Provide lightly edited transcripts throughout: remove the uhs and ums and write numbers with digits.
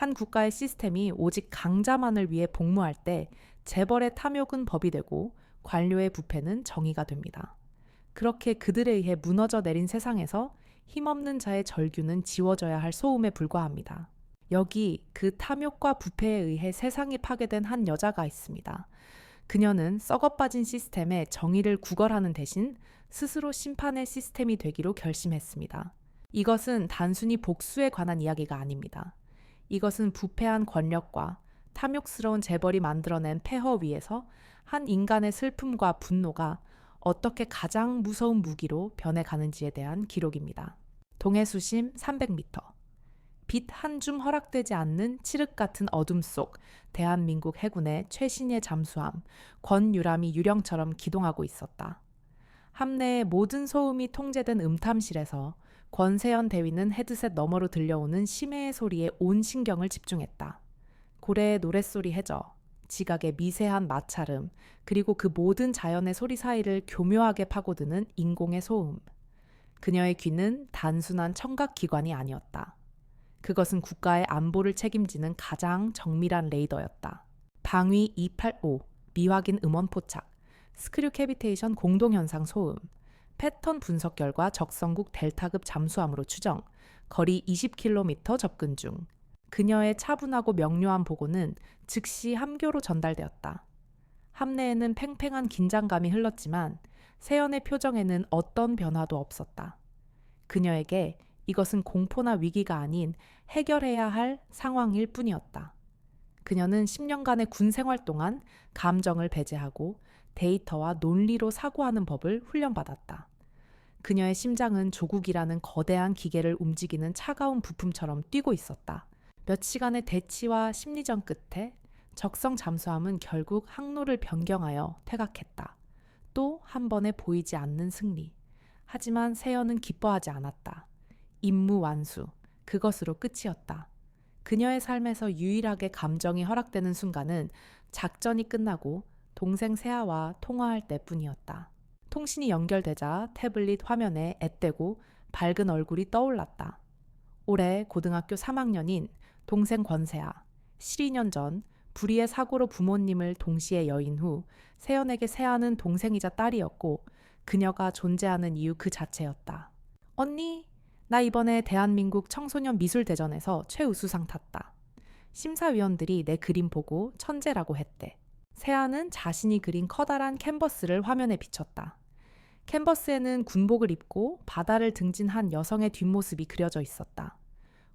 한 국가의 시스템이 오직 강자만을 위해 복무할 때 재벌의 탐욕은 법이 되고 관료의 부패는 정의가 됩니다. 그렇게 그들에 의해 무너져 내린 세상에서 힘없는 자의 절규는 지워져야 할 소음에 불과합니다. 여기 그 탐욕과 부패에 의해 세상이 파괴된 한 여자가 있습니다. 그녀는 썩어빠진 시스템에 정의를 구걸하는 대신 스스로 심판의 시스템이 되기로 결심했습니다. 이것은 단순히 복수에 관한 이야기가 아닙니다. 이것은 부패한 권력과 탐욕스러운 재벌이 만들어낸 폐허 위에서 한 인간의 슬픔과 분노가 어떻게 가장 무서운 무기로 변해가는지에 대한 기록입니다. 동해 수심 300m. 빛 한 줌 허락되지 않는 칠흑 같은 어둠 속 대한민국 해군의 최신의 잠수함 권유람이 유령처럼 기동하고 있었다. 함내의 모든 소음이 통제된 음탐실에서 권세현 대위는 헤드셋 너머로 들려오는 심해의 소리에 온 신경을 집중했다. 고래의 노랫소리 해저, 지각의 미세한 마찰음, 그리고 그 모든 자연의 소리 사이를 교묘하게 파고드는 인공의 소음. 그녀의 귀는 단순한 청각기관이 아니었다. 그것은 국가의 안보를 책임지는 가장 정밀한 레이더였다. 방위 285, 미확인 음원 포착, 스크류 캐비테이션 공동현상 소음, 패턴 분석 결과 적성국 델타급 잠수함으로 추정, 거리 20km 접근 중. 그녀의 차분하고 명료한 보고는 즉시 함교로 전달되었다. 함내에는 팽팽한 긴장감이 흘렀지만 세연의 표정에는 어떤 변화도 없었다. 그녀에게 이것은 공포나 위기가 아닌 해결해야 할 상황일 뿐이었다. 그녀는 10년간의 군 생활 동안 감정을 배제하고 데이터와 논리로 사고하는 법을 훈련받았다. 그녀의 심장은 조국이라는 거대한 기계를 움직이는 차가운 부품처럼 뛰고 있었다. 몇 시간의 대치와 심리전 끝에 적성 잠수함은 결국 항로를 변경하여 퇴각했다. 또 한 번에 보이지 않는 승리. 하지만 세연은 기뻐하지 않았다. 임무 완수. 그것으로 끝이었다. 그녀의 삶에서 유일하게 감정이 허락되는 순간은 작전이 끝나고 동생 세아와 통화할 때뿐이었다. 통신이 연결되자 태블릿 화면에 앳되고 밝은 얼굴이 떠올랐다. 올해 고등학교 3학년인 동생 권세아. 12년 전 불의의 사고로 부모님을 동시에 여인 후 세연에게 세아는 동생이자 딸이었고 그녀가 존재하는 이유 그 자체였다. 언니, 나 이번에 대한민국 청소년 미술대전에서 최우수상 탔다. 심사위원들이 내 그림 보고 천재라고 했대. 세아는 자신이 그린 커다란 캔버스를 화면에 비췄다. 캔버스에는 군복을 입고 바다를 등진한 여성의 뒷모습이 그려져 있었다.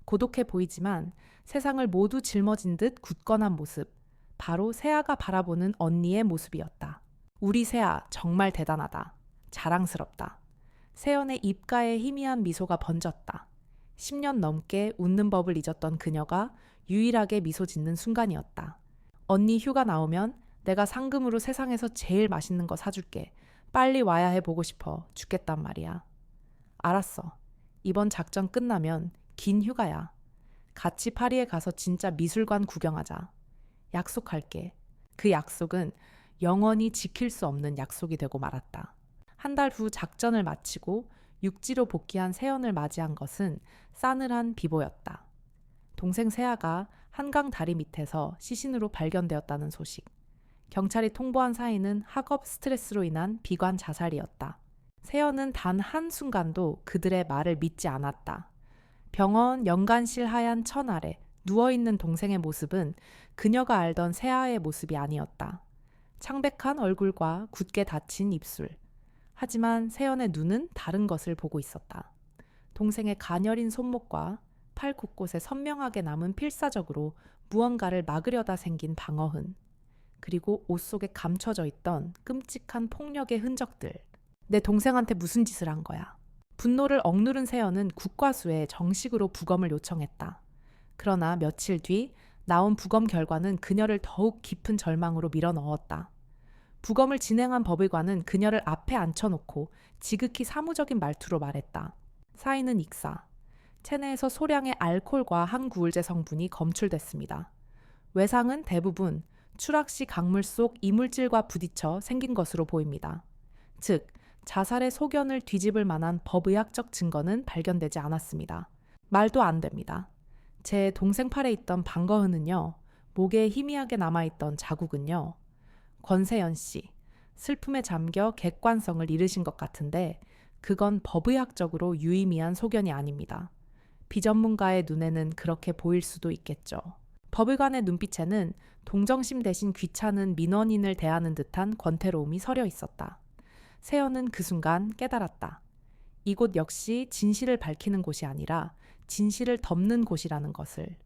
고독해 보이지만 세상을 모두 짊어진 듯 굳건한 모습. 바로 세아가 바라보는 언니의 모습이었다. 우리 세아 정말 대단하다. 자랑스럽다. 세연의 입가에 희미한 미소가 번졌다. 10년 넘게 웃는 법을 잊었던 그녀가 유일하게 미소 짓는 순간이었다. 언니 휴가 나오면 내가 상금으로 세상에서 제일 맛있는 거 사줄게. 빨리 와야 해 보고 싶어. 죽겠단 말이야. 알았어. 이번 작전 끝나면 긴 휴가야. 같이 파리에 가서 진짜 미술관 구경하자. 약속할게. 그 약속은 영원히 지킬 수 없는 약속이 되고 말았다. 한 달 후 작전을 마치고 육지로 복귀한 세연을 맞이한 것은 싸늘한 비보였다. 동생 세아가 한강 다리 밑에서 시신으로 발견되었다는 소식. 경찰이 통보한 사인은 학업 스트레스로 인한 비관 자살이었다. 세연은 단 한순간도 그들의 말을 믿지 않았다. 병원 연간실 하얀 천 아래 누워있는 동생의 모습은 그녀가 알던 세아의 모습이 아니었다. 창백한 얼굴과 굳게 닫힌 입술. 하지만 세연의 눈은 다른 것을 보고 있었다. 동생의 가녀린 손목과 팔 곳곳에 선명하게 남은 필사적으로 무언가를 막으려다 생긴 방어흔. 그리고 옷 속에 감춰져 있던 끔찍한 폭력의 흔적들. 내 동생한테 무슨 짓을 한 거야? 분노를 억누른 세연은 국과수에 정식으로 부검을 요청했다. 그러나 며칠 뒤 나온 부검 결과는 그녀를 더욱 깊은 절망으로 밀어넣었다. 부검을 진행한 법의관은 그녀를 앞에 앉혀놓고 지극히 사무적인 말투로 말했다. 사인은 익사. 체내에서 소량의 알코올과 항구울제 성분이 검출됐습니다. 외상은 대부분 추락 시 강물 속 이물질과 부딪혀 생긴 것으로 보입니다. 즉, 자살의 소견을 뒤집을 만한 법의학적 증거는 발견되지 않았습니다. 말도 안 됩니다. 제 동생 팔에 있던 방거흐는요. 목에 희미하게 남아있던 자국은요. 권세연 씨, 슬픔에 잠겨 객관성을 잃으신 것 같은데 그건 법의학적으로 유의미한 소견이 아닙니다. 비전문가의 눈에는 그렇게 보일 수도 있겠죠. 법의관의 눈빛에는 동정심 대신 귀찮은 민원인을 대하는 듯한 권태로움이 서려 있었다. 세연은 그 순간 깨달았다. 이곳 역시 진실을 밝히는 곳이 아니라 진실을 덮는 곳이라는 것을.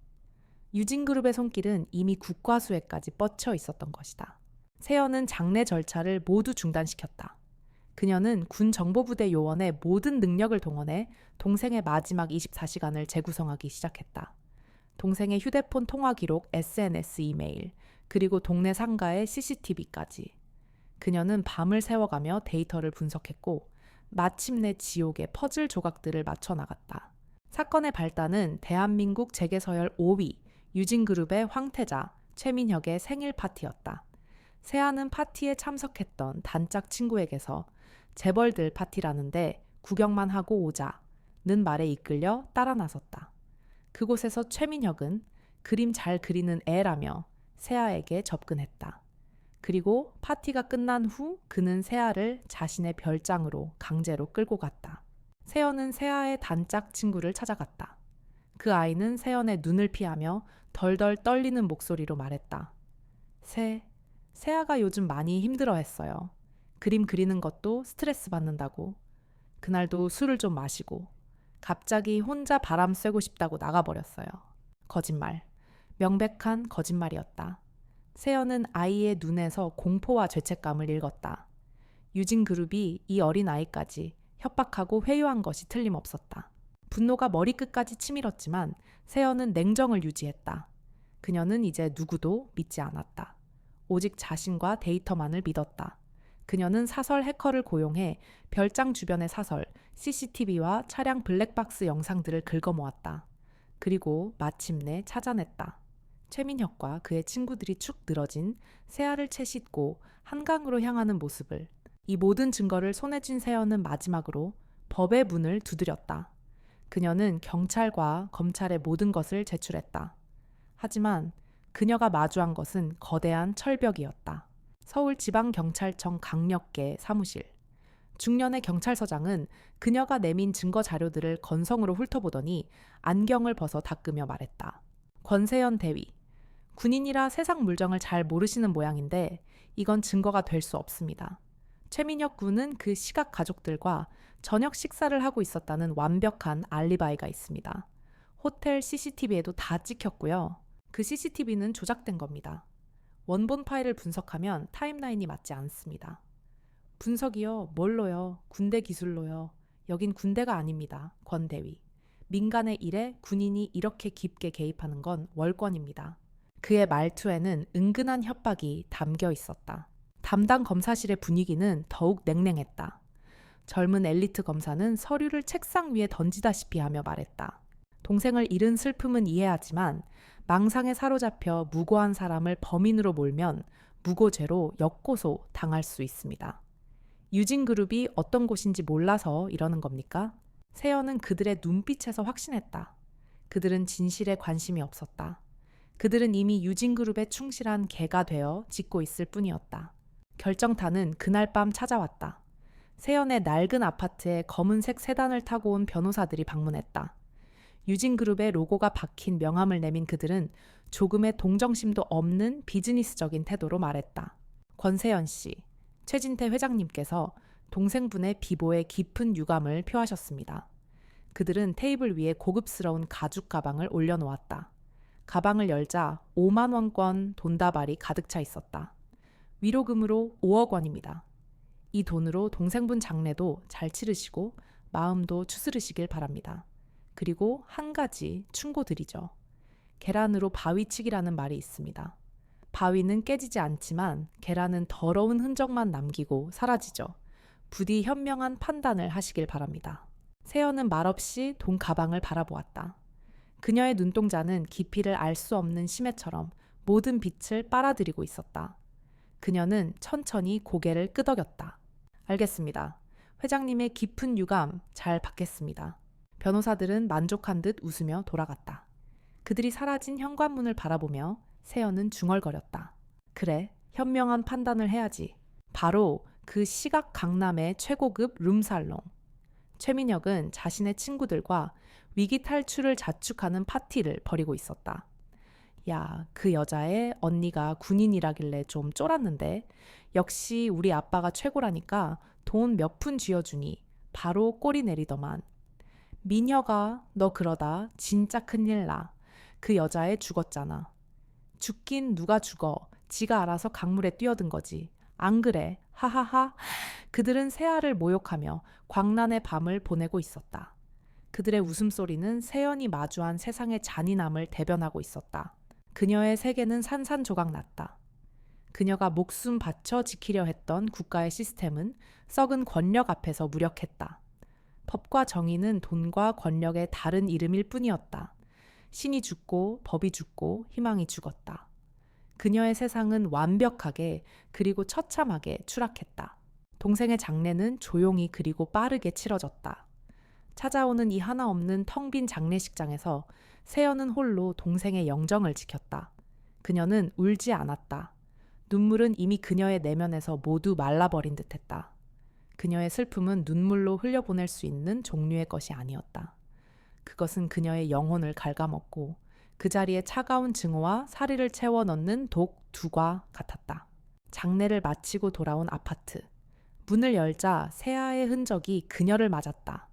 유진그룹의 손길은 이미 국과수에까지 뻗쳐 있었던 것이다. 세연은 장례 절차를 모두 중단시켰다. 그녀는 군 정보부대 요원의 모든 능력을 동원해 동생의 마지막 24시간을 재구성하기 시작했다. 동생의 휴대폰 통화 기록, SNS 이메일, 그리고 동네 상가의 CCTV까지. 그녀는 밤을 새워가며 데이터를 분석했고 마침내 지옥의 퍼즐 조각들을 맞춰 나갔다. 사건의 발단은 대한민국 재계서열 5위 유진그룹의 황태자, 최민혁의 생일 파티였다. 세아는 파티에 참석했던 단짝 친구에게서 재벌들 파티라는데 구경만 하고 오자는 말에 이끌려 따라 나섰다. 그곳에서 최민혁은 그림 잘 그리는 애라며 세아에게 접근했다. 그리고 파티가 끝난 후 그는 세아를 자신의 별장으로 강제로 끌고 갔다. 세연은 세아의 단짝 친구를 찾아갔다. 그 아이는 세연의 눈을 피하며 덜덜 떨리는 목소리로 말했다. 세아가 요즘 많이 힘들어했어요. 그림 그리는 것도 스트레스 받는다고. 그날도 술을 좀 마시고 갑자기 혼자 바람 쐬고 싶다고 나가버렸어요. 거짓말. 명백한 거짓말이었다. 세연은 아이의 눈에서 공포와 죄책감을 읽었다. 유진그룹이 이 어린 아이까지 협박하고 회유한 것이 틀림없었다. 분노가 머리끝까지 치밀었지만 세연은 냉정을 유지했다. 그녀는 이제 누구도 믿지 않았다. 오직 자신과 데이터만을 믿었다. 그녀는 사설 해커를 고용해 별장 주변의 사설, CCTV와 차량 블랙박스 영상들을 긁어모았다. 그리고 마침내 찾아냈다. 최민혁과 그의 친구들이 축 늘어진 세아를 채 싣고 한강으로 향하는 모습을. 이 모든 증거를 손에 쥔 세연은 마지막으로 법의 문을 두드렸다. 그녀는 경찰과 검찰의 모든 것을 제출했다. 하지만 그녀가 마주한 것은 거대한 철벽이었다. 서울지방경찰청 강력계 사무실. 중년의 경찰서장은 그녀가 내민 증거 자료들을 건성으로 훑어보더니 안경을 벗어 닦으며 말했다. 권세연 대위. 군인이라 세상 물정을 잘 모르시는 모양인데 이건 증거가 될 수 없습니다. 최민혁 군은 그 시각 가족들과 저녁 식사를 하고 있었다는 완벽한 알리바이가 있습니다. 호텔 CCTV에도 다 찍혔고요. 그 CCTV는 조작된 겁니다. 원본 파일을 분석하면 타임라인이 맞지 않습니다. 분석이요? 뭘로요? 군대 기술로요. 여긴 군대가 아닙니다. 권 대위. 민간의 일에 군인이 이렇게 깊게 개입하는 건 월권입니다. 그의 말투에는 은근한 협박이 담겨 있었다. 담당 검사실의 분위기는 더욱 냉랭했다. 젊은 엘리트 검사는 서류를 책상 위에 던지다시피 하며 말했다. 동생을 잃은 슬픔은 이해하지만 망상에 사로잡혀 무고한 사람을 범인으로 몰면 무고죄로 역고소 당할 수 있습니다. 유진그룹이 어떤 곳인지 몰라서 이러는 겁니까? 세연은 그들의 눈빛에서 확신했다. 그들은 진실에 관심이 없었다. 그들은 이미 유진그룹에 충실한 개가 되어 짓고 있을 뿐이었다. 결정타는 그날 밤 찾아왔다. 세연의 낡은 아파트에 검은색 세단을 타고 온 변호사들이 방문했다. 유진그룹의 로고가 박힌 명함을 내민 그들은 조금의 동정심도 없는 비즈니스적인 태도로 말했다. 권세연 씨, 최진태 회장님께서 동생분의 비보에 깊은 유감을 표하셨습니다. 그들은 테이블 위에 고급스러운 가죽 가방을 올려놓았다. 가방을 열자 5만 원권 돈다발이 가득 차 있었다. 위로금으로 5억 원입니다. 이 돈으로 동생분 장례도 잘 치르시고 마음도 추스르시길 바랍니다. 그리고 한 가지 충고드리죠. 계란으로 바위치기라는 말이 있습니다. 바위는 깨지지 않지만 계란은 더러운 흔적만 남기고 사라지죠. 부디 현명한 판단을 하시길 바랍니다. 세연은 말없이 돈 가방을 바라보았다. 그녀의 눈동자는 깊이를 알 수 없는 심해처럼 모든 빛을 빨아들이고 있었다. 그녀는 천천히 고개를 끄덕였다. 알겠습니다. 회장님의 깊은 유감 잘 받겠습니다. 변호사들은 만족한 듯 웃으며 돌아갔다. 그들이 사라진 현관문을 바라보며 세연은 중얼거렸다. 그래, 현명한 판단을 해야지. 바로 그 시각 강남의 최고급 룸살롱. 최민혁은 자신의 친구들과 위기 탈출을 자축하는 파티를 벌이고 있었다. 야, 그 여자애 언니가 군인이라길래 좀 쫄았는데 역시 우리 아빠가 최고라니까 돈 몇 푼 쥐어주니 바로 꼬리 내리더만. 민혁아, 너 그러다 진짜 큰일 나. 그 여자애 죽었잖아. 죽긴 누가 죽어. 지가 알아서 강물에 뛰어든 거지. 안 그래? 하하하. 그들은 세아를 모욕하며 광란의 밤을 보내고 있었다. 그들의 웃음소리는 세연이 마주한 세상의 잔인함을 대변하고 있었다. 그녀의 세계는 산산조각 났다. 그녀가 목숨 바쳐 지키려 했던 국가의 시스템은 썩은 권력 앞에서 무력했다. 법과 정의는 돈과 권력의 다른 이름일 뿐이었다. 신이 죽고 법이 죽고 희망이 죽었다. 그녀의 세상은 완벽하게 그리고 처참하게 추락했다. 동생의 장례는 조용히 그리고 빠르게 치러졌다. 찾아오는 이 하나 없는 텅 빈 장례식장에서 세연은 홀로 동생의 영정을 지켰다. 그녀는 울지 않았다. 눈물은 이미 그녀의 내면에서 모두 말라버린 듯했다. 그녀의 슬픔은 눈물로 흘려보낼 수 있는 종류의 것이 아니었다. 그것은 그녀의 영혼을 갉아먹고 그 자리에 차가운 증오와 사리를 채워 넣는 독 두과 같았다. 장례를 마치고 돌아온 아파트. 문을 열자 세아의 흔적이 그녀를 맞았다.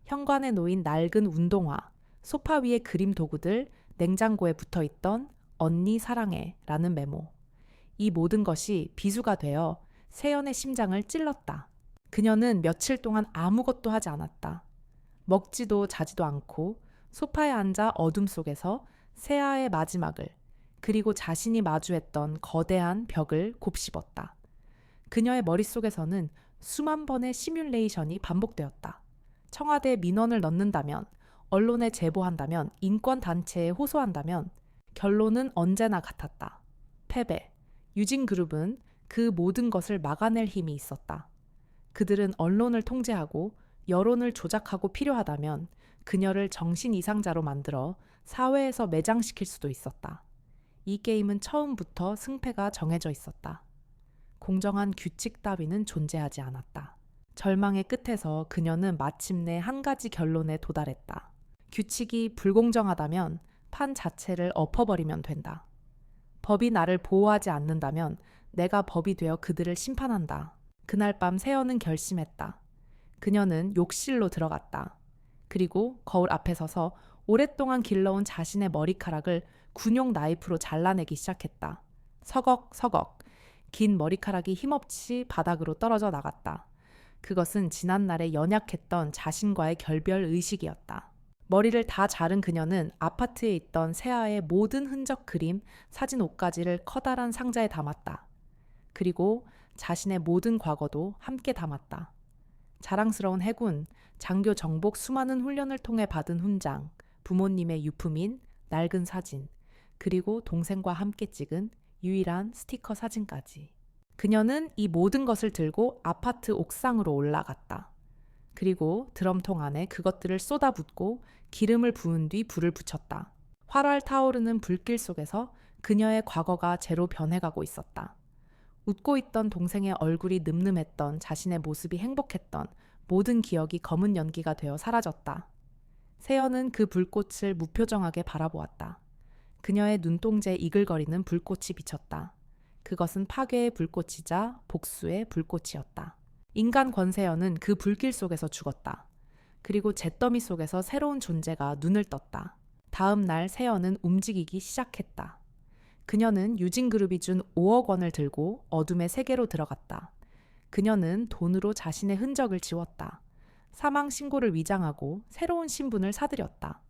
현관에 놓인 낡은 운동화, 소파 위의 그림 도구들, 냉장고에 붙어있던 언니 사랑해 라는 메모. 이 모든 것이 비수가 되어 세연의 심장을 찔렀다. 그녀는 며칠 동안 아무것도 하지 않았다. 먹지도 자지도 않고 소파에 앉아 어둠 속에서 세아의 마지막을 그리고 자신이 마주했던 거대한 벽을 곱씹었다. 그녀의 머릿속에서는 수만 번의 시뮬레이션이 반복되었다. 청와대에 민원을 넣는다면, 언론에 제보한다면, 인권단체에 호소한다면 결론은 언제나 같았다. 패배. 유진그룹은 그 모든 것을 막아낼 힘이 있었다. 그들은 언론을 통제하고 여론을 조작하고 필요하다면 그녀를 정신 이상자로 만들어 사회에서 매장시킬 수도 있었다. 이 게임은 처음부터 승패가 정해져 있었다. 공정한 규칙 따위는 존재하지 않았다. 절망의 끝에서 그녀는 마침내 한 가지 결론에 도달했다. 규칙이 불공정하다면 판 자체를 엎어버리면 된다. 법이 나를 보호하지 않는다면 내가 법이 되어 그들을 심판한다. 그날 밤 세연은 결심했다. 그녀는 욕실로 들어갔다. 그리고 거울 앞에 서서 오랫동안 길러온 자신의 머리카락을 군용 나이프로 잘라내기 시작했다. 서걱서걱 긴 머리카락이 힘없이 바닥으로 떨어져 나갔다. 그것은 지난날에 연약했던 자신과의 결별 의식이었다. 머리를 다 자른 그녀는 아파트에 있던 세아의 모든 흔적 그림, 사진 옷가지를 커다란 상자에 담았다. 그리고 자신의 모든 과거도 함께 담았다. 자랑스러운 해군, 장교 정복 수많은 훈련을 통해 받은 훈장, 부모님의 유품인 낡은 사진, 그리고 동생과 함께 찍은 유일한 스티커 사진까지. 그녀는 이 모든 것을 들고 아파트 옥상으로 올라갔다. 그리고 드럼통 안에 그것들을 쏟아붓고 기름을 부은 뒤 불을 붙였다. 활활 타오르는 불길 속에서 그녀의 과거가 재로 변해가고 있었다. 웃고 있던 동생의 얼굴이 늠름했던 자신의 모습이 행복했던 모든 기억이 검은 연기가 되어 사라졌다. 세연은 그 불꽃을 무표정하게 바라보았다. 그녀의 눈동자에 이글거리는 불꽃이 비쳤다. 그것은 파괴의 불꽃이자 복수의 불꽃이었다. 인간 권세연은 그 불길 속에서 죽었다. 그리고 잿더미 속에서 새로운 존재가 눈을 떴다. 다음 날 세연은 움직이기 시작했다. 그녀는 유진그룹이 준 5억 원을 들고 어둠의 세계로 들어갔다. 그녀는 돈으로 자신의 흔적을 지웠다. 사망 신고를 위장하고 새로운 신분을 사들였다.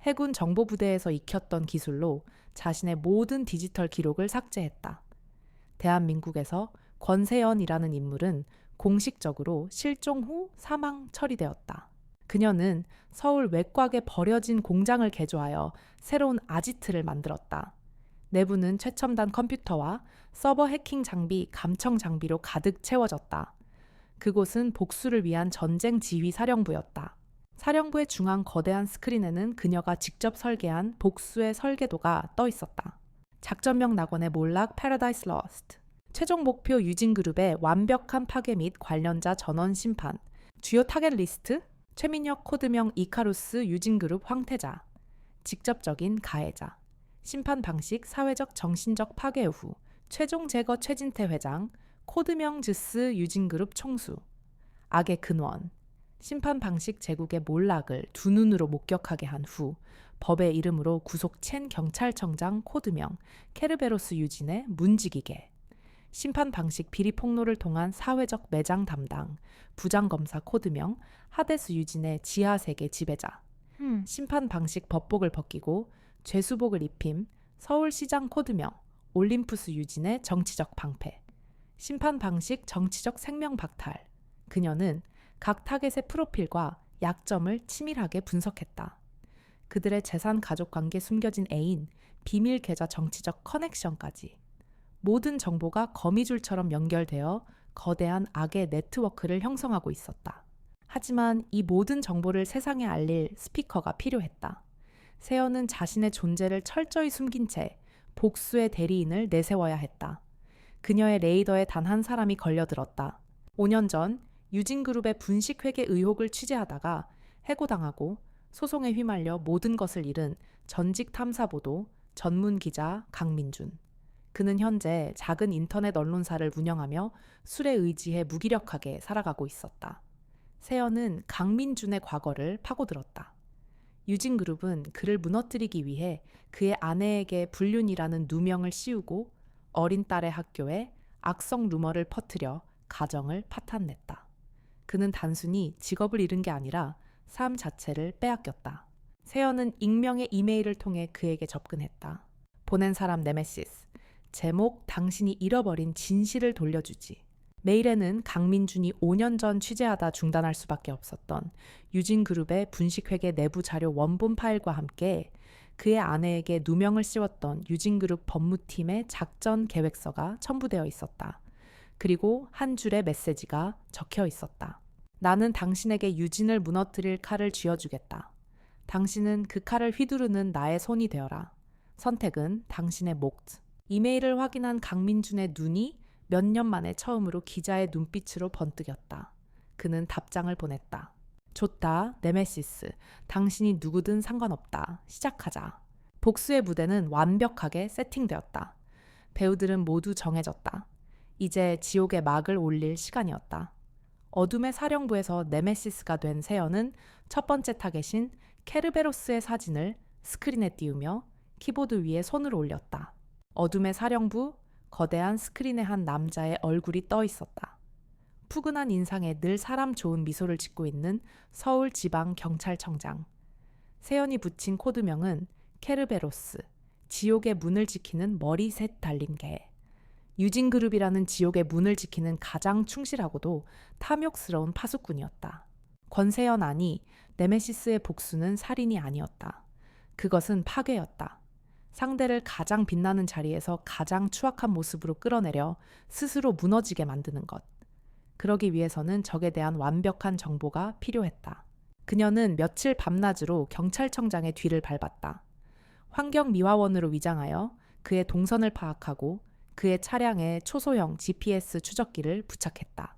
해군 정보부대에서 익혔던 기술로 자신의 모든 디지털 기록을 삭제했다. 대한민국에서 권세연이라는 인물은 공식적으로 실종 후 사망 처리되었다. 그녀는 서울 외곽에 버려진 공장을 개조하여 새로운 아지트를 만들었다. 내부는 최첨단 컴퓨터와 서버 해킹 장비, 감청 장비로 가득 채워졌다. 그곳은 복수를 위한 전쟁 지휘 사령부였다. 사령부의 중앙 거대한 스크린에는 그녀가 직접 설계한 복수의 설계도가 떠 있었다. 작전명 낙원의 몰락 패러다이스 러스트. 최종 목표 유진그룹의 완벽한 파괴 및 관련자 전원 심판. 주요 타겟 리스트. 최민혁 코드명 이카루스 유진그룹 황태자. 직접적인 가해자. 심판 방식 사회적 정신적 파괴 후. 최종 제거 최진태 회장. 코드명 즈스 유진그룹 총수. 악의 근원. 심판 방식 제국의 몰락을 두 눈으로 목격하게 한 후 법의 이름으로 구속 첸 경찰청장 코드명 케르베로스 유진의 문지기게. 심판 방식 비리 폭로를 통한 사회적 매장 담당 부장검사 코드명 하데스 유진의 지하세계 지배자. 심판 방식 법복을 벗기고 죄수복을 입힘 서울시장 코드명 올림푸스 유진의 정치적 방패. 심판 방식 정치적 생명 박탈. 그녀는 각 타겟의 프로필과 약점을 치밀하게 분석했다. 그들의 재산 가족 관계 숨겨진 애인, 비밀 계좌 정치적 커넥션까지. 모든 정보가 거미줄처럼 연결되어 거대한 악의 네트워크를 형성하고 있었다. 하지만 이 모든 정보를 세상에 알릴 스피커가 필요했다. 세연은 자신의 존재를 철저히 숨긴 채 복수의 대리인을 내세워야 했다. 그녀의 레이더에 단 한 사람이 걸려들었다. 5년 전 유진그룹의 분식회계 의혹을 취재하다가 해고당하고 소송에 휘말려 모든 것을 잃은 전직 탐사보도 전문 기자 강민준. 그는 현재 작은 인터넷 언론사를 운영하며 술에 의지해 무기력하게 살아가고 있었다. 세연은 강민준의 과거를 파고들었다. 유진그룹은 그를 무너뜨리기 위해 그의 아내에게 불륜이라는 누명을 씌우고 어린 딸의 학교에 악성 루머를 퍼뜨려 가정을 파탄냈다. 그는 단순히 직업을 잃은 게 아니라 삶 자체를 빼앗겼다. 세연은 익명의 이메일을 통해 그에게 접근했다. 보낸 사람 네메시스. 제목 당신이 잃어버린 진실을 돌려주지. 메일에는 강민준이 5년 전 취재하다 중단할 수밖에 없었던 유진그룹의 분식회계 내부 자료 원본 파일과 함께 그의 아내에게 누명을 씌웠던 유진그룹 법무팀의 작전 계획서가 첨부되어 있었다. 그리고 한 줄의 메시지가 적혀 있었다. 나는 당신에게 유진을 무너뜨릴 칼을 쥐어주겠다. 당신은 그 칼을 휘두르는 나의 손이 되어라. 선택은 당신의 목. 이메일을 확인한 강민준의 눈이 몇 년 만에 처음으로 기자의 눈빛으로 번뜩였다. 그는 답장을 보냈다. 좋다, 네메시스. 당신이 누구든 상관없다. 시작하자. 복수의 무대는 완벽하게 세팅되었다. 배우들은 모두 정해졌다. 이제 지옥의 막을 올릴 시간이었다. 어둠의 사령부에서 네메시스가 된 세연은 첫 번째 타겟인 케르베로스의 사진을 스크린에 띄우며 키보드 위에 손을 올렸다. 어둠의 사령부, 거대한 스크린에 한 남자의 얼굴이 떠 있었다. 푸근한 인상에 늘 사람 좋은 미소를 짓고 있는 서울지방경찰청장. 세연이 붙인 코드명은 케르베로스, 지옥의 문을 지키는 머리 셋 달린 개. 유진그룹이라는 지옥의 문을 지키는 가장 충실하고도 탐욕스러운 파수꾼이었다. 권세연 아니, 네메시스의 복수는 살인이 아니었다. 그것은 파괴였다. 상대를 가장 빛나는 자리에서 가장 추악한 모습으로 끌어내려 스스로 무너지게 만드는 것. 그러기 위해서는 적에 대한 완벽한 정보가 필요했다. 그녀는 며칠 밤낮으로 경찰청장의 뒤를 밟았다. 환경미화원으로 위장하여 그의 동선을 파악하고 그의 차량에 초소형 GPS 추적기를 부착했다.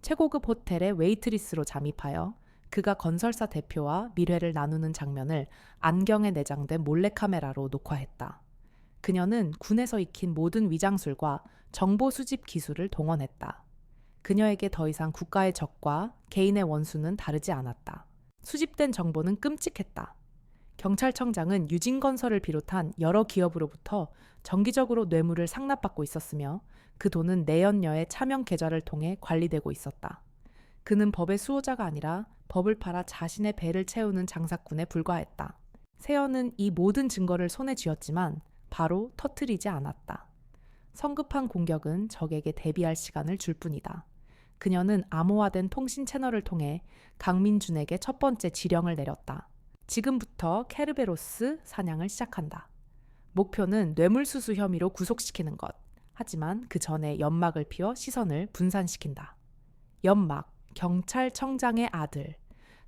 최고급 호텔의 웨이트리스로 잠입하여 그가 건설사 대표와 밀회를 나누는 장면을 안경에 내장된 몰래카메라로 녹화했다. 그녀는 군에서 익힌 모든 위장술과 정보 수집 기술을 동원했다. 그녀에게 더 이상 국가의 적과 개인의 원수는 다르지 않았다. 수집된 정보는 끔찍했다. 경찰청장은 유진건설을 비롯한 여러 기업으로부터 정기적으로 뇌물을 상납받고 있었으며 그 돈은 내연녀의 차명 계좌를 통해 관리되고 있었다. 그는 법의 수호자가 아니라 법을 팔아 자신의 배를 채우는 장사꾼에 불과했다. 세연은 이 모든 증거를 손에 쥐었지만 바로 터뜨리지 않았다. 성급한 공격은 적에게 대비할 시간을 줄 뿐이다. 그녀는 암호화된 통신 채널을 통해 강민준에게 첫 번째 지령을 내렸다. 지금부터 케르베로스 사냥을 시작한다. 목표는 뇌물수수 혐의로 구속시키는 것. 하지만 그 전에 연막을 피워 시선을 분산시킨다. 연막, 경찰청장의 아들.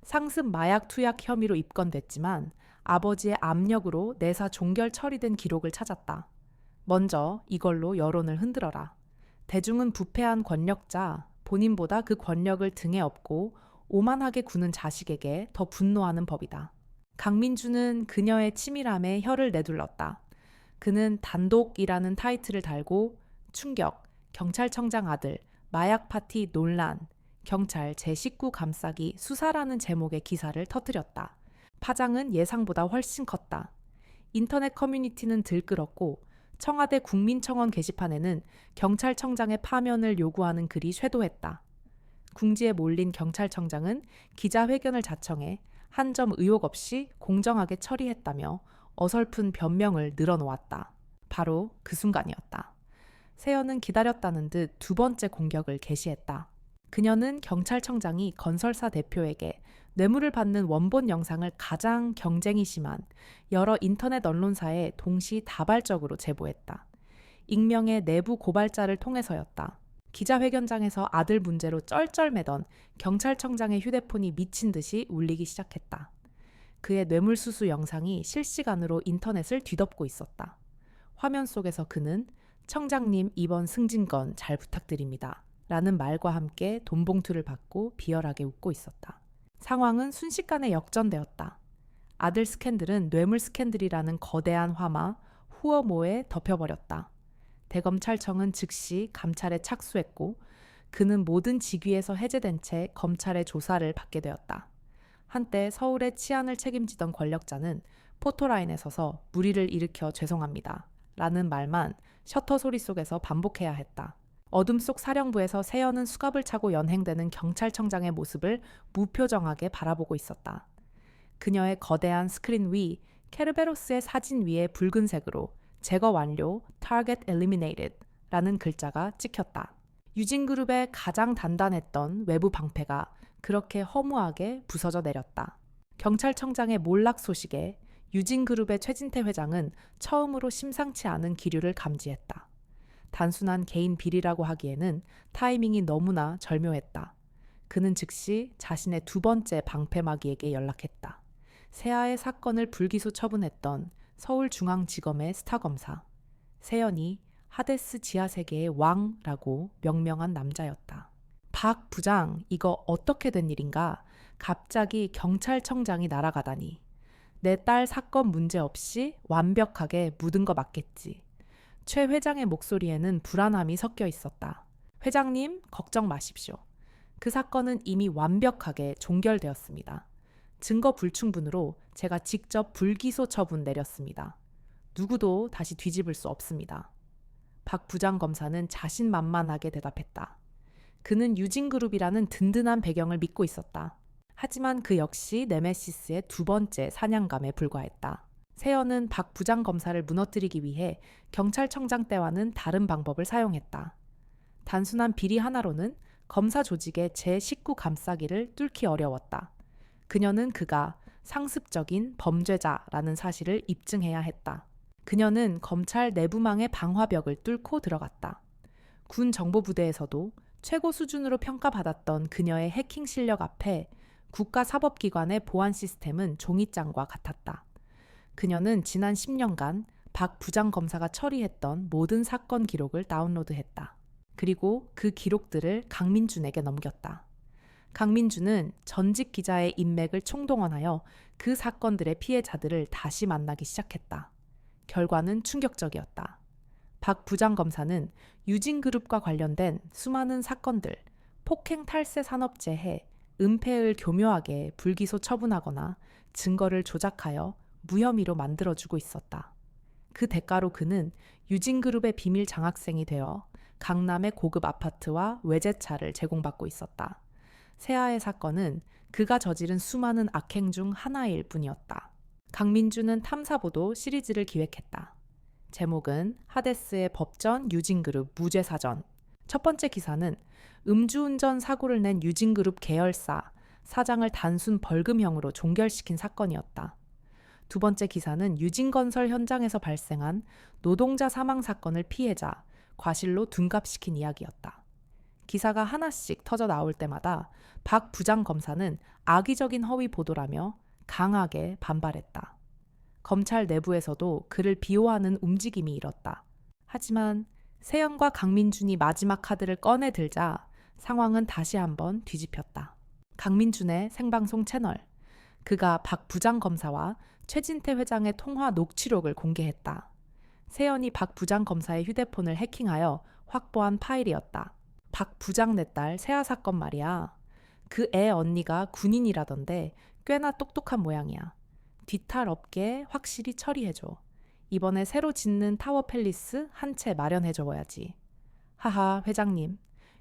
상습 마약 투약 혐의로 입건됐지만 아버지의 압력으로 내사 종결 처리된 기록을 찾았다. 먼저 이걸로 여론을 흔들어라. 대중은 부패한 권력자, 본인보다 그 권력을 등에 업고 오만하게 구는 자식에게 더 분노하는 법이다. 강민주는 그녀의 치밀함에 혀를 내둘렀다. 그는 단독이라는 타이틀을 달고 충격, 경찰청장 아들, 마약 파티 논란, 경찰 제19 감싸기 수사라는 제목의 기사를 터뜨렸다. 파장은 예상보다 훨씬 컸다. 인터넷 커뮤니티는 들끓었고 청와대 국민청원 게시판에는 경찰청장의 파면을 요구하는 글이 쇄도했다. 궁지에 몰린 경찰청장은 기자회견을 자청해 한 점 의혹 없이 공정하게 처리했다며 어설픈 변명을 늘어놓았다. 바로 그 순간이었다. 세연은 기다렸다는 듯 두 번째 공격을 개시했다. 그녀는 경찰청장이 건설사 대표에게 뇌물을 받는 원본 영상을 가장 경쟁이 심한 여러 인터넷 언론사에 동시다발적으로 제보했다. 익명의 내부 고발자를 통해서였다. 기자회견장에서 아들 문제로 쩔쩔매던 경찰청장의 휴대폰이 미친 듯이 울리기 시작했다. 그의 뇌물수수 영상이 실시간으로 인터넷을 뒤덮고 있었다. 화면 속에서 그는 청장님 이번 승진건 잘 부탁드립니다. 라는 말과 함께 돈봉투를 받고 비열하게 웃고 있었다. 상황은 순식간에 역전되었다. 아들 스캔들은 뇌물 스캔들이라는 거대한 화마 후어모에 덮여버렸다. 대검찰청은 즉시 감찰에 착수했고 그는 모든 직위에서 해제된 채 검찰의 조사를 받게 되었다. 한때 서울의 치안을 책임지던 권력자는 포토라인에 서서 무리를 일으켜 죄송합니다. 라는 말만 셔터 소리 속에서 반복해야 했다. 어둠 속 사령부에서 세연은 수갑을 차고 연행되는 경찰청장의 모습을 무표정하게 바라보고 있었다. 그녀의 거대한 스크린 위, 케르베로스의 사진 위에 붉은색으로 제거 완료, Target Eliminated 라는 글자가 찍혔다. 유진그룹의 가장 단단했던 외부 방패가 그렇게 허무하게 부서져 내렸다. 경찰청장의 몰락 소식에 유진그룹의 최진태 회장은 처음으로 심상치 않은 기류를 감지했다. 단순한 개인 비리라고 하기에는 타이밍이 너무나 절묘했다. 그는 즉시 자신의 두 번째 방패막이에게 연락했다. 세아의 사건을 불기소 처분했던 서울중앙지검의 스타검사. 세연이 하데스 지하세계의 왕라고 명명한 남자였다. 박 부장, 이거 어떻게 된 일인가? 갑자기 경찰청장이 날아가다니. 내 딸 사건 문제 없이 완벽하게 묻은 거 맞겠지. 최 회장의 목소리에는 불안함이 섞여 있었다. 회장님, 걱정 마십시오. 그 사건은 이미 완벽하게 종결되었습니다. 증거 불충분으로 제가 직접 불기소 처분 내렸습니다. 누구도 다시 뒤집을 수 없습니다. 박 부장검사는 자신만만하게 대답했다. 그는 유진그룹이라는 든든한 배경을 믿고 있었다. 하지만 그 역시 네메시스의 두 번째 사냥감에 불과했다. 세연은 박 부장검사를 무너뜨리기 위해 경찰청장 때와는 다른 방법을 사용했다. 단순한 비리 하나로는 검사 조직의 제19 감싸기를 뚫기 어려웠다. 그녀는 그가 상습적인 범죄자라는 사실을 입증해야 했다. 그녀는 검찰 내부망의 방화벽을 뚫고 들어갔다. 군 정보부대에서도 최고 수준으로 평가받았던 그녀의 해킹 실력 앞에 국가사법기관의 보안 시스템은 종이장과 같았다. 그녀는 지난 10년간 박 부장검사가 처리했던 모든 사건 기록을 다운로드했다. 그리고 그 기록들을 강민준에게 넘겼다. 강민준은 전직 기자의 인맥을 총동원하여 그 사건들의 피해자들을 다시 만나기 시작했다. 결과는 충격적이었다. 박 부장검사는 유진그룹과 관련된 수많은 사건들, 폭행 탈세 산업재해, 은폐을 교묘하게 불기소 처분하거나 증거를 조작하여 무혐의로 만들어주고 있었다. 그 대가로 그는 유진그룹의 비밀 장학생이 되어 강남의 고급 아파트와 외제차를 제공받고 있었다. 세아의 사건은 그가 저지른 수많은 악행 중 하나일 뿐이었다. 강민주는 탐사보도 시리즈를 기획했다. 제목은 하데스의 법전 유진그룹 무죄사전. 첫 번째 기사는 음주운전 사고를 낸 유진그룹 계열사 사장을 단순 벌금형으로 종결시킨 사건이었다. 두 번째 기사는 유진건설 현장에서 발생한 노동자 사망 사건을 피해자, 과실로 둔갑시킨 이야기였다. 기사가 하나씩 터져 나올 때마다 박 부장 검사는 악의적인 허위 보도라며 강하게 반발했다. 검찰 내부에서도 그를 비호하는 움직임이 일었다. 하지만 세연과 강민준이 마지막 카드를 꺼내 들자 상황은 다시 한번 뒤집혔다. 강민준의 생방송 채널, 그가 박 부장 검사와 최진태 회장의 통화 녹취록을 공개했다. 세연이 박 부장 검사의 휴대폰을 해킹하여 확보한 파일이었다. 박 부장 내 딸 세아 사건 말이야. 그 애 언니가 군인이라던데 꽤나 똑똑한 모양이야. 뒤탈 없게 확실히 처리해줘. 이번에 새로 짓는 타워 팰리스 한 채 마련해줘야지. 하하, 회장님.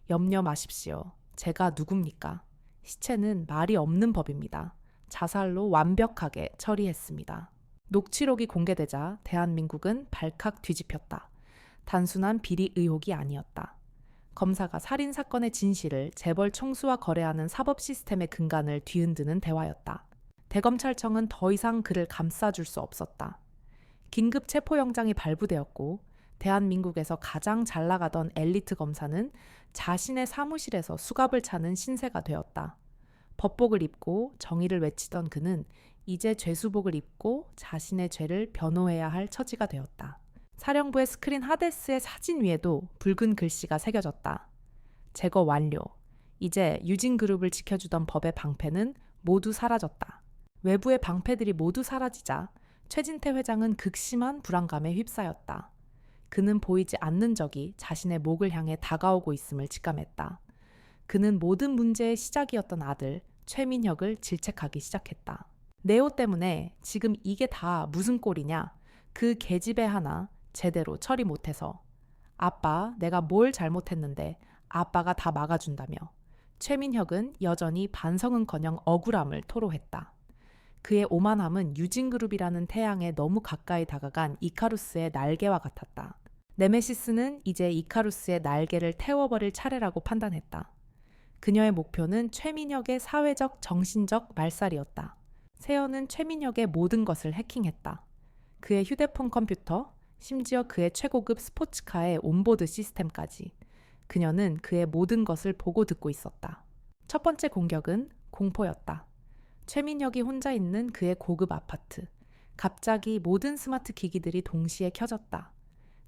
염려 마십시오. 제가 누굽니까? 시체는 말이 없는 법입니다. 자살로 완벽하게 처리했습니다. 녹취록이 공개되자 대한민국은 발칵 뒤집혔다. 단순한 비리 의혹이 아니었다. 검사가 살인사건의 진실을 재벌 총수와 거래하는 사법 시스템의 근간을 뒤흔드는 대화였다. 대검찰청은 더 이상 그를 감싸줄 수 없었다. 긴급 체포영장이 발부되었고 대한민국에서 가장 잘 나가던 엘리트 검사는 자신의 사무실에서 수갑을 차는 신세가 되었다. 법복을 입고 정의를 외치던 그는 이제 죄수복을 입고 자신의 죄를 변호해야 할 처지가 되었다. 사령부의 스크린 하데스의 사진 위에도 붉은 글씨가 새겨졌다. 제거 완료. 이제 유진그룹을 지켜주던 법의 방패는 모두 사라졌다. 외부의 방패들이 모두 사라지자 최진태 회장은 극심한 불안감에 휩싸였다. 그는 보이지 않는 적이 자신의 목을 향해 다가오고 있음을 직감했다. 그는 모든 문제의 시작이었던 아들 최민혁을 질책하기 시작했다. 네오 때문에 지금 이게 다 무슨 꼴이냐? 그 계집애 하나 제대로 처리 못해서. 아빠, 내가 뭘 잘못했는데 아빠가 다 막아준다며. 최민혁은 여전히 반성은커녕 억울함을 토로했다. 그의 오만함은 유진그룹이라는 태양에 너무 가까이 다가간 이카루스의 날개와 같았다. 네메시스는 이제 이카루스의 날개를 태워버릴 차례라고 판단했다. 그녀의 목표는 최민혁의 사회적, 정신적 말살이었다. 세연은 최민혁의 모든 것을 해킹했다. 그의 휴대폰 컴퓨터, 심지어 그의 최고급 스포츠카의 온보드 시스템까지. 그녀는 그의 모든 것을 보고 듣고 있었다. 첫 번째 공격은 공포였다. 최민혁이 혼자 있는 그의 고급 아파트. 갑자기 모든 스마트 기기들이 동시에 켜졌다.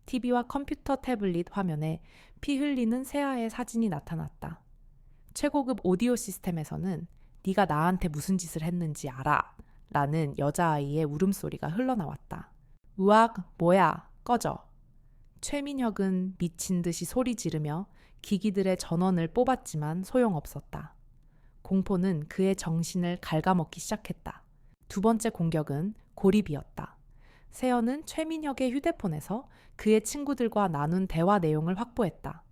TV와 컴퓨터 태블릿 화면에 피 흘리는 세아의 사진이 나타났다. 최고급 오디오 시스템에서는 네가 나한테 무슨 짓을 했는지 알아 라는 여자아이의 울음소리가 흘러나왔다. 으악, 뭐야, 꺼져. 최민혁은 미친 듯이 소리 지르며 기기들의 전원을 뽑았지만 소용없었다. 공포는 그의 정신을 갉아먹기 시작했다. 두 번째 공격은 고립이었다. 세연은 최민혁의 휴대폰에서 그의 친구들과 나눈 대화 내용을 확보했다.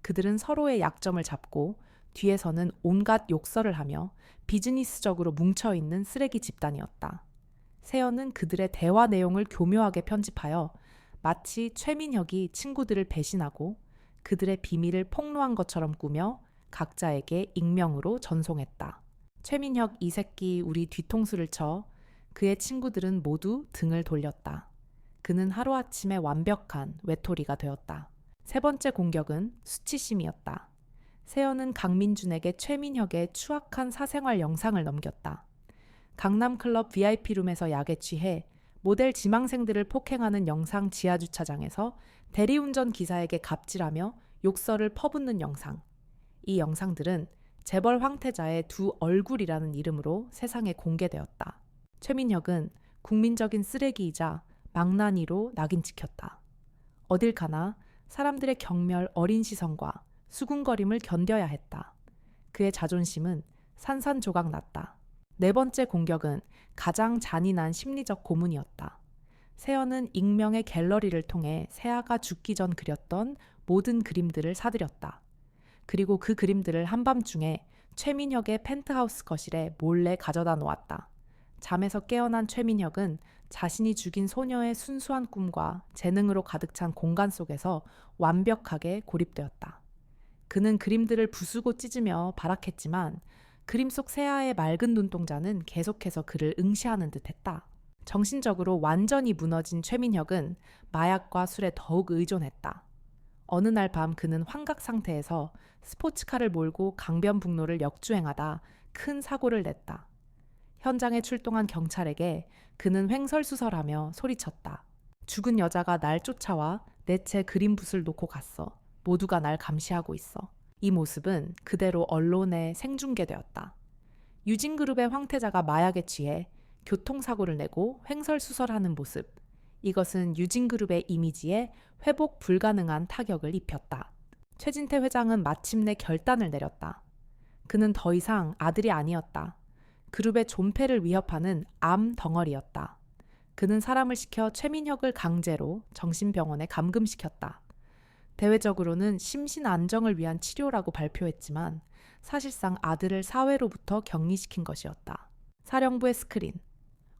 그들은 서로의 약점을 잡고 뒤에서는 온갖 욕설을 하며 비즈니스적으로 뭉쳐있는 쓰레기 집단이었다. 세연은 그들의 대화 내용을 교묘하게 편집하여 마치 최민혁이 친구들을 배신하고 그들의 비밀을 폭로한 것처럼 꾸며 각자에게 익명으로 전송했다. 최민혁 이 새끼 우리 뒤통수를 쳐. 그의 친구들은 모두 등을 돌렸다. 그는 하루아침에 완벽한 외톨이가 되었다. 세 번째 공격은 수치심이었다. 세연은 강민준에게 최민혁의 추악한 사생활 영상을 넘겼다. 강남클럽 VIP룸에서 약에 취해 모델 지망생들을 폭행하는 영상 지하주차장에서 대리운전 기사에게 갑질하며 욕설을 퍼붓는 영상. 이 영상들은 재벌 황태자의 두 얼굴이라는 이름으로 세상에 공개되었다. 최민혁은 국민적인 쓰레기이자 망나니로 낙인 찍혔다. 어딜 가나 사람들의 경멸 어린 시선과 수군거림을 견뎌야 했다. 그의 자존심은 산산조각 났다. 네 번째 공격은 가장 잔인한 심리적 고문이었다. 세연은 익명의 갤러리를 통해 세아가 죽기 전 그렸던 모든 그림들을 사들였다. 그리고 그 그림들을 한밤중에 최민혁의 펜트하우스 거실에 몰래 가져다 놓았다. 잠에서 깨어난 최민혁은 자신이 죽인 소녀의 순수한 꿈과 재능으로 가득 찬 공간 속에서 완벽하게 고립되었다. 그는 그림들을 부수고 찢으며 발악했지만 그림 속 세아의 맑은 눈동자는 계속해서 그를 응시하는 듯했다. 정신적으로 완전히 무너진 최민혁은 마약과 술에 더욱 의존했다. 어느 날 밤 그는 환각 상태에서 스포츠카를 몰고 강변북로를 역주행하다 큰 사고를 냈다. 현장에 출동한 경찰에게 그는 횡설수설하며 소리쳤다. 죽은 여자가 날 쫓아와 내 채 그린붓을 놓고 갔어. 모두가 날 감시하고 있어. 이 모습은 그대로 언론에 생중계되었다. 유진그룹의 황태자가 마약에 취해 교통사고를 내고 횡설수설하는 모습. 이것은 유진그룹의 이미지에 회복 불가능한 타격을 입혔다. 최진태 회장은 마침내 결단을 내렸다. 그는 더 이상 아들이 아니었다. 그룹의 존폐를 위협하는 암 덩어리였다. 그는 사람을 시켜 최민혁을 강제로 정신병원에 감금시켰다. 대외적으로는 심신 안정을 위한 치료라고 발표했지만 사실상 아들을 사회로부터 격리시킨 것이었다. 사령부의 스크린,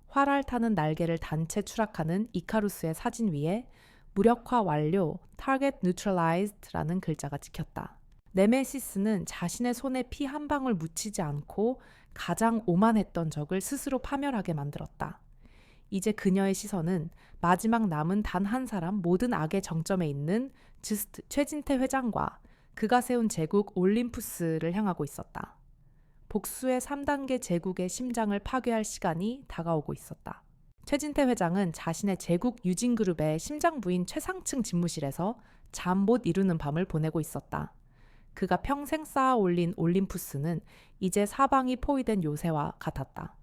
활알 타는 날개를 단체 추락하는 이카루스의 사진 위에 무력화 완료, Target Neutralized라는 글자가 찍혔다. 네메시스는 자신의 손에 피 한 방울 묻히지 않고 가장 오만했던 적을 스스로 파멸하게 만들었다. 이제 그녀의 시선은 마지막 남은 단 한 사람 모든 악의 정점에 있는 지스트 최진태 회장과 그가 세운 제국 올림푸스를 향하고 있었다. 복수의 3단계 제국의 심장을 파괴할 시간이 다가오고 있었다. 최진태 회장은 자신의 제국 유진그룹의 심장부인 최상층 집무실에서 잠 못 이루는 밤을 보내고 있었다. 그가 평생 쌓아 올린 올림푸스는 이제 사방이 포위된 요새와 같았다.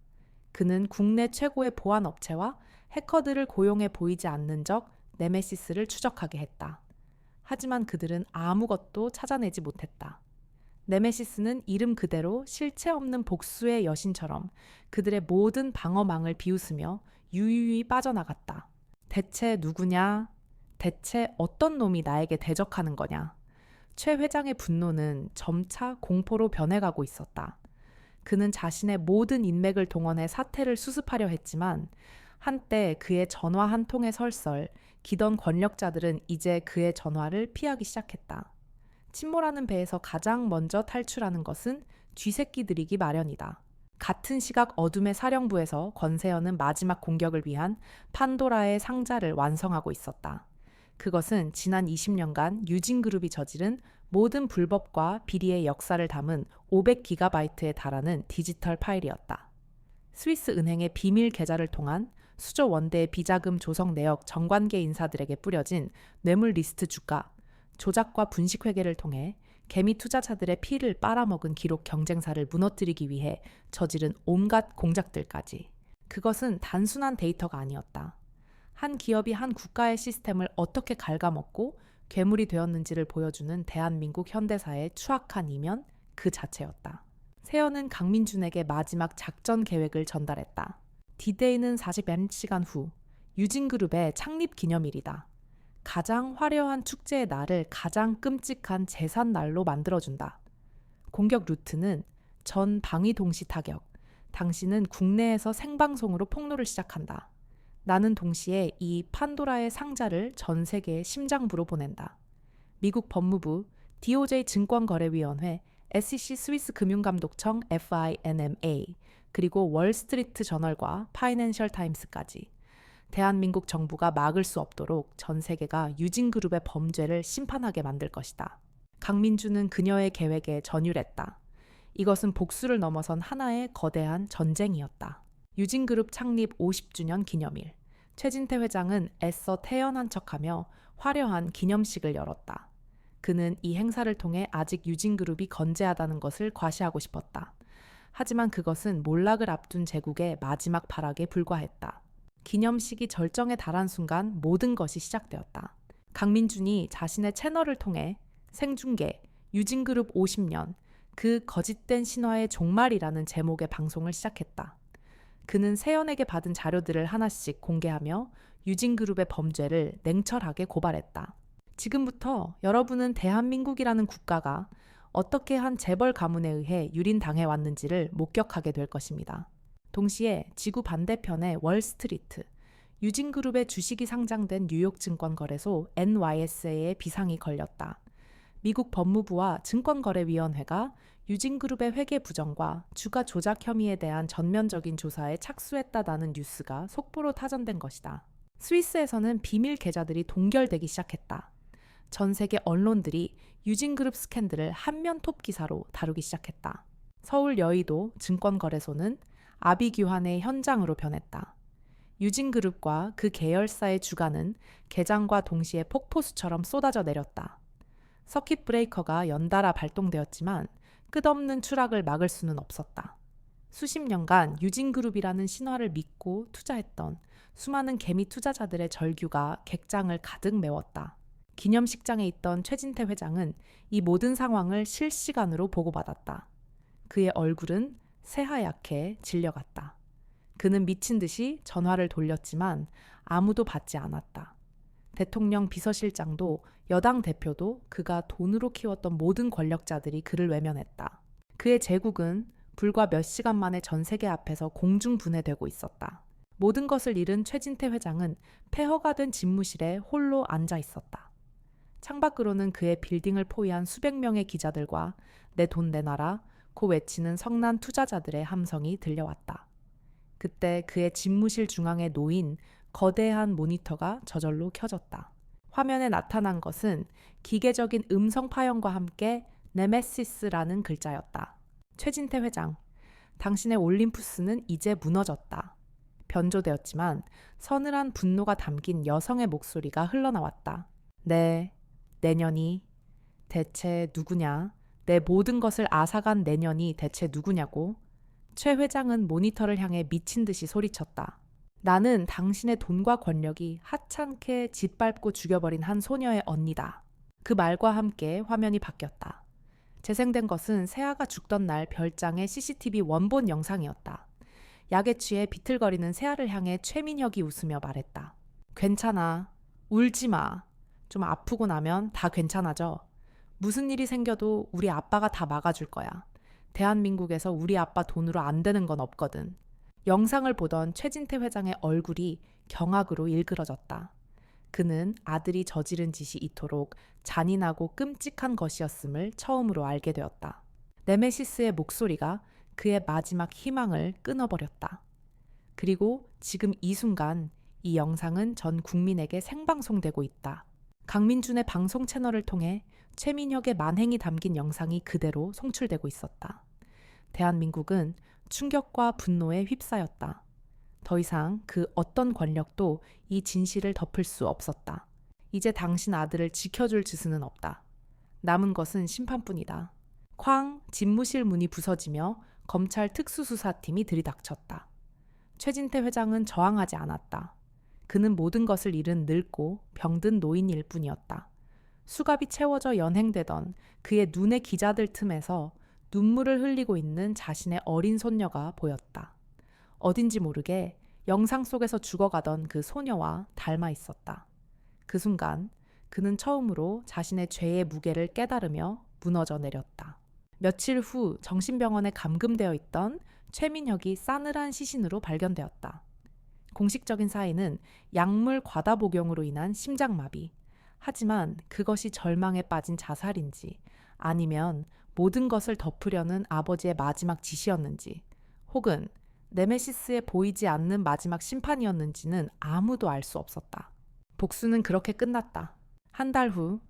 그는 국내 최고의 보안 업체와 해커들을 고용해 보이지 않는 적 네메시스를 추적하게 했다. 하지만 그들은 아무것도 찾아내지 못했다. 네메시스는 이름 그대로 실체 없는 복수의 여신처럼 그들의 모든 방어망을 비웃으며 유유히 빠져나갔다. 대체 누구냐? 대체 어떤 놈이 나에게 대적하는 거냐? 최 회장의 분노는 점차 공포로 변해가고 있었다. 그는 자신의 모든 인맥을 동원해 사태를 수습하려 했지만 한때 그의 전화 한 통에 설설 기던 권력자들은 이제 그의 전화를 피하기 시작했다. 침몰하는 배에서 가장 먼저 탈출하는 것은 쥐새끼들이기 마련이다. 같은 시각 어둠의 사령부에서 권세현은 마지막 공격을 위한 판도라의 상자를 완성하고 있었다. 그것은 지난 20년간 유진그룹이 저지른 모든 불법과 비리의 역사를 담은 500GB에 달하는 디지털 파일이었다. 스위스 은행의 비밀 계좌를 통한 수조 원대의 비자금 조성 내역 정관계 인사들에게 뿌려진 뇌물 리스트 주가, 조작과 분식 회계를 통해 개미 투자자들의 피를 빨아먹은 기록 경쟁사를 무너뜨리기 위해 저지른 온갖 공작들까지. 그것은 단순한 데이터가 아니었다. 한 기업이 한 국가의 시스템을 어떻게 갉아먹고 괴물이 되었는지를 보여주는 대한민국 현대사의 추악한 이면 그 자체였다. 세연은 강민준에게 마지막 작전 계획을 전달했다. 디데이는 41시간 후 유진그룹의 창립 기념일이다. 가장 화려한 축제의 날을 가장 끔찍한 재산 날로 만들어준다. 공격 루트는 전 방위 동시 타격. 당신은 국내에서 생방송으로 폭로를 시작한다. 나는 동시에 이 판도라의 상자를 전 세계의 심장부로 보낸다. 미국 법무부, DOJ 증권거래위원회, SEC 스위스 금융감독청 FINMA, 그리고 월스트리트 저널과 파이낸셜 타임스까지. 대한민국 정부가 막을 수 없도록 전 세계가 유진그룹의 범죄를 심판하게 만들 것이다. 강민주는 그녀의 계획에 전율했다. 이것은 복수를 넘어선 하나의 거대한 전쟁이었다. 유진그룹 창립 50주년 기념일. 최진태 회장은 애써 태연한 척하며 화려한 기념식을 열었다. 그는 이 행사를 통해 아직 유진그룹이 건재하다는 것을 과시하고 싶었다. 하지만 그것은 몰락을 앞둔 제국의 마지막 발악에 불과했다. 기념식이 절정에 달한 순간 모든 것이 시작되었다. 강민준이 자신의 채널을 통해 생중계, 유진그룹 50년, 그 거짓된 신화의 종말이라는 제목의 방송을 시작했다. 그는 세연에게 받은 자료들을 하나씩 공개하며 유진그룹의 범죄를 냉철하게 고발했다. 지금부터 여러분은 대한민국이라는 국가가 어떻게 한 재벌 가문에 의해 유린당해 왔는지를 목격하게 될 것입니다. 동시에 지구 반대편의 월스트리트, 유진그룹의 주식이 상장된 뉴욕증권거래소 NYSE에 비상이 걸렸다. 미국 법무부와 증권거래위원회가 유진그룹의 회계 부정과 주가 조작 혐의에 대한 전면적인 조사에 착수했다는 뉴스가 속보로 타전된 것이다. 스위스에서는 비밀 계좌들이 동결되기 시작했다. 전 세계 언론들이 유진그룹 스캔들을 한면 톱 기사로 다루기 시작했다. 서울 여의도 증권거래소는 아비규환의 현장으로 변했다. 유진그룹과 그 계열사의 주가는 개장과 동시에 폭포수처럼 쏟아져 내렸다. 서킷 브레이커가 연달아 발동되었지만 끝없는 추락을 막을 수는 없었다. 수십 년간 유진그룹이라는 신화를 믿고 투자했던 수많은 개미 투자자들의 절규가 객장을 가득 메웠다. 기념식장에 있던 최진태 회장은 이 모든 상황을 실시간으로 보고받았다. 그의 얼굴은 새하얗게 질려갔다. 그는 미친 듯이 전화를 돌렸지만 아무도 받지 않았다. 대통령 비서실장도 여당 대표도 그가 돈으로 키웠던 모든 권력자들이 그를 외면했다. 그의 제국은 불과 몇 시간 만에 전 세계 앞에서 공중분해되고 있었다. 모든 것을 잃은 최진태 회장은 폐허가 된 집무실에 홀로 앉아 있었다. 창밖으로는 그의 빌딩을 포위한 수백 명의 기자들과 내 돈 내놔라 고 외치는 성난 투자자들의 함성이 들려왔다. 그때 그의 집무실 중앙에 놓인 거대한 모니터가 저절로 켜졌다. 화면에 나타난 것은 기계적인 음성 파형과 함께 네메시스라는 글자였다. 최진태 회장, 당신의 올림푸스는 이제 무너졌다. 변조되었지만 서늘한 분노가 담긴 여성의 목소리가 흘러나왔다. 네, 내년이 대체 누구냐? 내 모든 것을 앗아간 내년이 대체 누구냐고? 최 회장은 모니터를 향해 미친 듯이 소리쳤다. 나는 당신의 돈과 권력이 하찮게 짓밟고 죽여버린 한 소녀의 언니다. 그 말과 함께 화면이 바뀌었다. 재생된 것은 새아가 죽던 날 별장의 CCTV 원본 영상이었다. 약에 취해 비틀거리는 새아를 향해 최민혁이 웃으며 말했다. 괜찮아. 울지 마. 좀 아프고 나면 다 괜찮아져. 무슨 일이 생겨도 우리 아빠가 다 막아줄 거야. 대한민국에서 우리 아빠 돈으로 안 되는 건 없거든. 영상을 보던 최진태 회장의 얼굴이 경악으로 일그러졌다. 그는 아들이 저지른 짓이 이토록 잔인하고 끔찍한 것이었음을 처음으로 알게 되었다. 네메시스의 목소리가 그의 마지막 희망을 끊어버렸다. 그리고 지금 이 순간 이 영상은 전 국민에게 생방송되고 있다. 강민준의 방송 채널을 통해 최민혁의 만행이 담긴 영상이 그대로 송출되고 있었다. 대한민국은 충격과 분노에 휩싸였다. 더 이상 그 어떤 권력도 이 진실을 덮을 수 없었다. 이제 당신 아들을 지켜줄 지수는 없다. 남은 것은 심판뿐이다. 쾅 집무실 문이 부서지며 검찰 특수수사팀이 들이닥쳤다. 최진태 회장은 저항하지 않았다. 그는 모든 것을 잃은 늙고 병든 노인일 뿐이었다. 수갑이 채워져 연행되던 그의 눈의 기자들 틈에서 눈물을 흘리고 있는 자신의 어린 손녀가 보였다. 어딘지 모르게 영상 속에서 죽어가던 그 소녀와 닮아 있었다. 그 순간 그는 처음으로 자신의 죄의 무게를 깨달으며 무너져 내렸다. 며칠 후 정신병원에 감금되어 있던 최민혁이 싸늘한 시신으로 발견되었다. 공식적인 사인은 약물 과다 복용으로 인한 심장마비. 하지만 그것이 절망에 빠진 자살인지 아니면 모든 것을 덮으려는 아버지의 마지막 짓이었는지 혹은 네메시스에 보이지 않는 마지막 심판이었는지는 아무도 알 수 없었다. 복수는 그렇게 끝났다. 한 달 후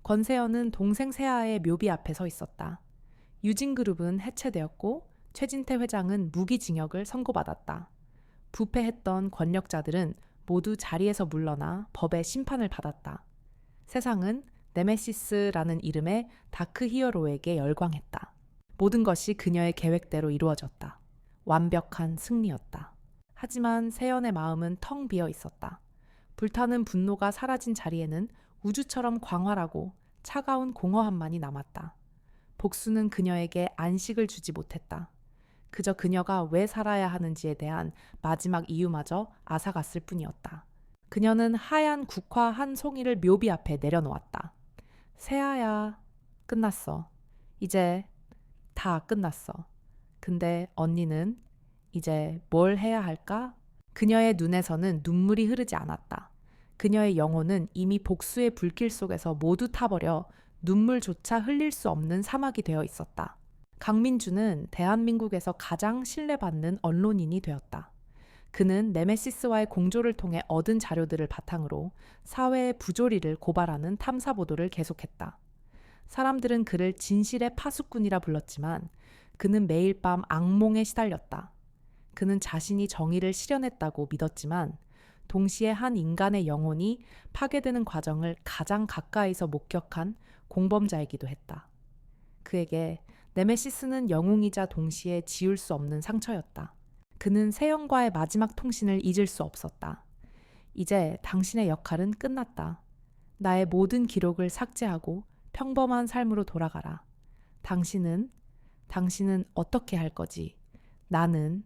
권세현은 동생 세아의 묘비 앞에 서 있었다. 유진그룹은 해체되었고 최진태 회장은 무기징역을 선고받았다. 부패했던 권력자들은 모두 자리에서 물러나 법의 심판을 받았다. 세상은 네메시스라는 이름의 다크 히어로에게 열광했다. 모든 것이 그녀의 계획대로 이루어졌다. 완벽한 승리였다. 하지만 세연의 마음은 텅 비어 있었다. 불타는 분노가 사라진 자리에는 우주처럼 광활하고 차가운 공허함만이 남았다. 복수는 그녀에게 안식을 주지 못했다. 그저 그녀가 왜 살아야 하는지에 대한 마지막 이유마저 앗아갔을 뿐이었다. 그녀는 하얀 국화 한 송이를 묘비 앞에 내려놓았다. 세아야, 끝났어. 이제 다 끝났어. 근데 언니는 이제 뭘 해야 할까? 그녀의 눈에서는 눈물이 흐르지 않았다. 그녀의 영혼은 이미 복수의 불길 속에서 모두 타버려 눈물조차 흘릴 수 없는 사막이 되어 있었다. 강민주는 대한민국에서 가장 신뢰받는 언론인이 되었다. 그는 네메시스와의 공조를 통해 얻은 자료들을 바탕으로 사회의 부조리를 고발하는 탐사 보도를 계속했다. 사람들은 그를 진실의 파수꾼이라 불렀지만 그는 매일 밤 악몽에 시달렸다. 그는 자신이 정의를 실현했다고 믿었지만 동시에 한 인간의 영혼이 파괴되는 과정을 가장 가까이서 목격한 공범자이기도 했다. 그에게 네메시스는 영웅이자 동시에 지울 수 없는 상처였다. 그는 세연과의 마지막 통신을 잊을 수 없었다. 이제 당신의 역할은 끝났다. 나의 모든 기록을 삭제하고 평범한 삶으로 돌아가라. 당신은 어떻게 할 거지? 나는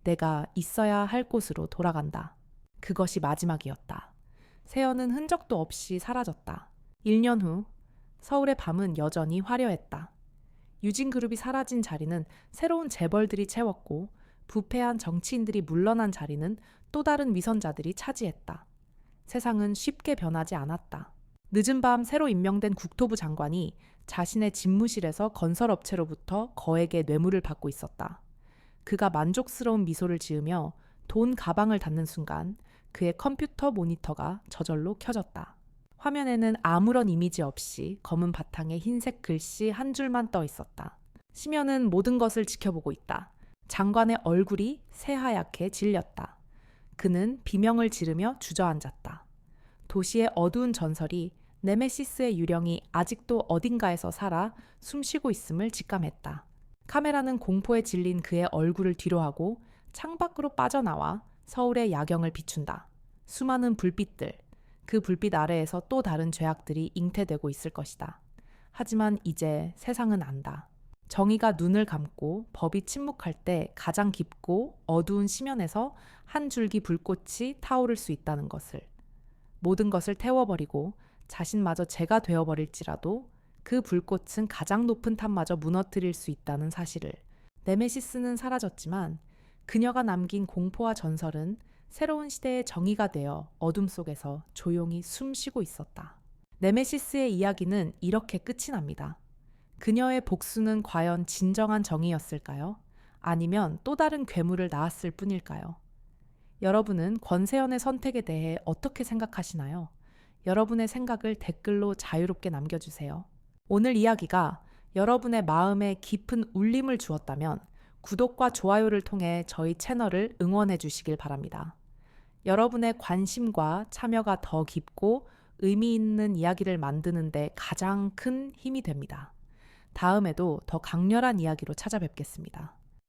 내가 있어야 할 곳으로 돌아간다. 그것이 마지막이었다. 세연은 흔적도 없이 사라졌다. 1년 후 서울의 밤은 여전히 화려했다. 유진그룹이 사라진 자리는 새로운 재벌들이 채웠고 부패한 정치인들이 물러난 자리는 또 다른 위선자들이 차지했다. 세상은 쉽게 변하지 않았다. 늦은 밤 새로 임명된 국토부 장관이 자신의 집무실에서 건설업체로부터 거액의 뇌물을 받고 있었다. 그가 만족스러운 미소를 지으며 돈 가방을 닫는 순간 그의 컴퓨터 모니터가 저절로 켜졌다. 화면에는 아무런 이미지 없이 검은 바탕에 흰색 글씨 한 줄만 떠 있었다. 심연은 모든 것을 지켜보고 있다. 장관의 얼굴이 새하얗게 질렸다. 그는 비명을 지르며 주저앉았다. 도시의 어두운 전설이 네메시스의 유령이 아직도 어딘가에서 살아 숨쉬고 있음을 직감했다. 카메라는 공포에 질린 그의 얼굴을 뒤로하고 창밖으로 빠져나와 서울의 야경을 비춘다. 수많은 불빛들, 그 불빛 아래에서 또 다른 죄악들이 잉태되고 있을 것이다. 하지만 이제 세상은 안다. 정의가 눈을 감고 법이 침묵할 때 가장 깊고 어두운 심연에서 한 줄기 불꽃이 타오를 수 있다는 것을. 모든 것을 태워버리고 자신마저 재가 되어버릴지라도 그 불꽃은 가장 높은 탑마저 무너뜨릴 수 있다는 사실을. 네메시스는 사라졌지만 그녀가 남긴 공포와 전설은 새로운 시대의 정의가 되어 어둠 속에서 조용히 숨쉬고 있었다. 네메시스의 이야기는 이렇게 끝이 납니다. 그녀의 복수는 과연 진정한 정의였을까요? 아니면 또 다른 괴물을 낳았을 뿐일까요? 여러분은 권세연의 선택에 대해 어떻게 생각하시나요? 여러분의 생각을 댓글로 자유롭게 남겨주세요. 오늘 이야기가 여러분의 마음에 깊은 울림을 주었다면 구독과 좋아요를 통해 저희 채널을 응원해 주시길 바랍니다. 여러분의 관심과 참여가 더 깊고 의미 있는 이야기를 만드는 데 가장 큰 힘이 됩니다. 다음에도 더 강렬한 이야기로 찾아뵙겠습니다.